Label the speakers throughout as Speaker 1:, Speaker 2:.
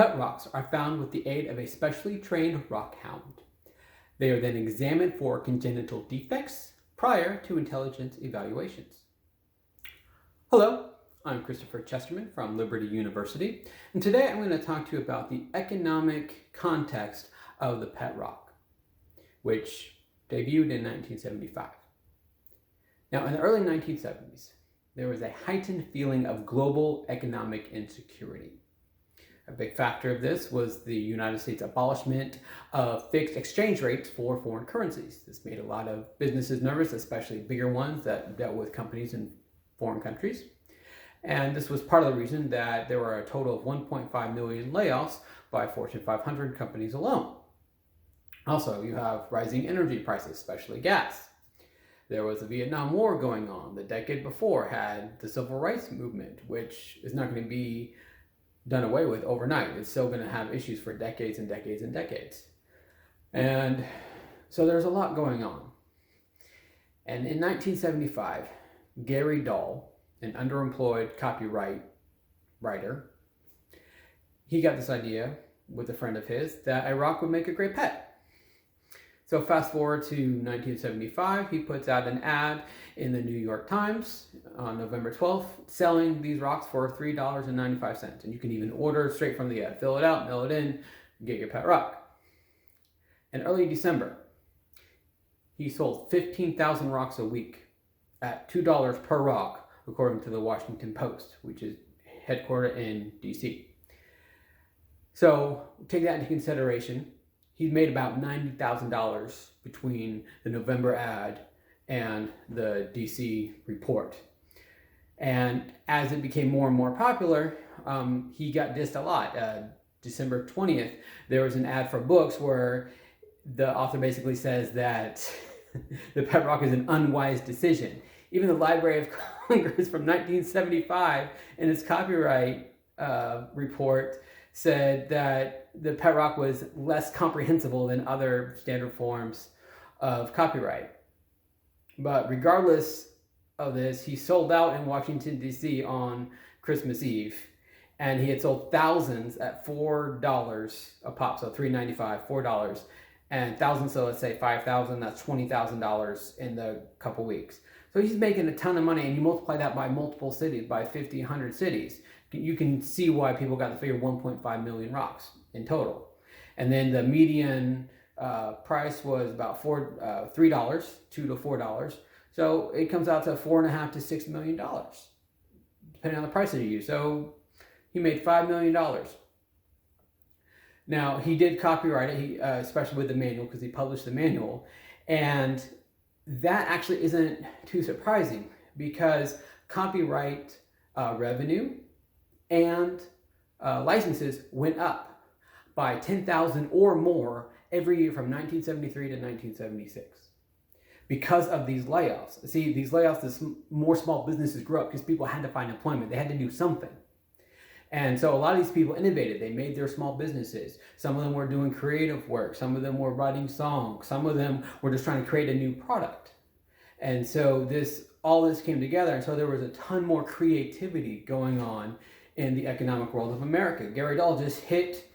Speaker 1: Pet rocks are found with the aid of a specially trained rock hound. They are then examined for congenital defects prior to intelligence evaluations. Hello, I'm Christopher Chesterman from Liberty University, and today I'm going to talk to you about the economic context of the pet rock, which debuted in 1975. Now, in the early 1970s, there was a heightened feeling of global economic insecurity. A big factor of this was the United States abolishment of fixed exchange rates for foreign currencies. This made a lot of businesses nervous, especially bigger ones that dealt with companies in foreign countries. And this was part of the reason that there were a total of 1.5 million layoffs by Fortune 500 companies alone. Also, you have rising energy prices, especially gas. There was the Vietnam War going on. The decade before had the Civil Rights Movement, which is not going to be done away with overnight. It's still going to have issues for decades and decades and decades. And so there's a lot going on. And in 1975, Gary Dahl, an underemployed copyright writer, he got this idea with a friend of his that a rock would make a great pet. So fast forward to 1975, he puts out an ad in the New York Times on November 12th, selling these rocks for $3.95. And you can even order straight from the ad. Fill it out, mail it in, get your pet rock. In early December, he sold 15,000 rocks a week at $2 per rock, according to the Washington Post, which is headquartered in DC. So take that into consideration. He's made about $90,000 between the November ad and the DC report. And as it became more and more popular, he got dissed a lot. December 20th, there was an ad for books where the author basically says that the pet rock is an unwise decision. Even the Library of Congress from 1975 in its copyright report said that the pet rock was less comprehensible than other standard forms of copyright. But regardless of this, he sold out in Washington, D.C. on Christmas Eve, and he had sold thousands at $4 a pop, so $3.95, $4, and thousands, so let's say 5,000, that's $20,000 in the couple weeks. So he's making a ton of money, and you multiply that by multiple cities, by 50, 100 cities. You can see why people got the figure 1.5 million rocks in total. And then the median price was about $3, $2 to $4. So it comes out to $4.5 to $6 million, depending on the price that you use. So he made $5 million. Now, he did copyright it, especially with the manual, because he published the manual. And that actually isn't too surprising, because copyright revenue and licenses went up by 10,000 or more every year from 1973 to 1976 because of these layoffs. See, these layoffs, more small businesses grew up because people had to find employment. They had to do something. And so a lot of these people innovated. They made their small businesses. Some of them were doing creative work. Some of them were writing songs. Some of them were just trying to create a new product. And so all this came together. And so there was a ton more creativity going on in the economic world of America. Gary Dahl just hit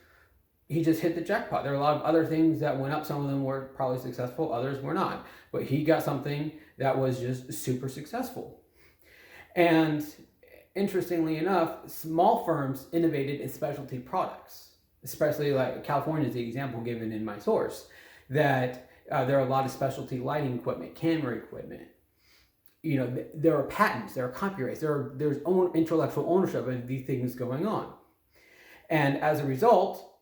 Speaker 1: the jackpot. There are a lot of other things that went up. Some of them were probably successful, others were not. But he got something that was just super successful. And interestingly enough, small firms innovated in specialty products, especially like California is the example given in my source, that there are a lot of specialty lighting equipment, camera equipment. You know, there are patents, there are copyrights, there's intellectual ownership of these things going on. And as a result,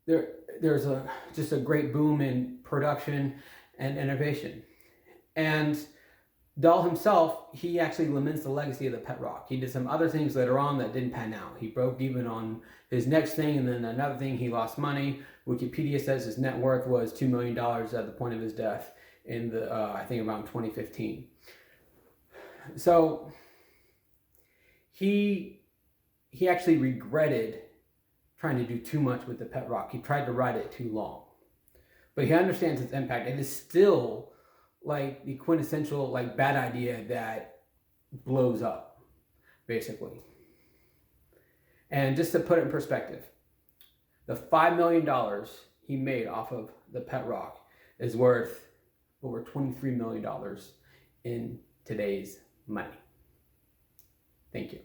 Speaker 1: there's just a great boom in production and innovation. And Dahl himself, he actually laments the legacy of the pet rock. He did some other things later on that didn't pan out. He broke even on his next thing, and then another thing, he lost money. Wikipedia says his net worth was $2 million at the point of his death in I think around 2015. So he actually regretted trying to do too much with the pet rock. He tried to ride it too long. But he understands its impact. It is still like the quintessential like bad idea that blows up, basically. And just to put it in perspective, the $5 million he made off of the pet rock is worth over $23 million in today's money. Thank you.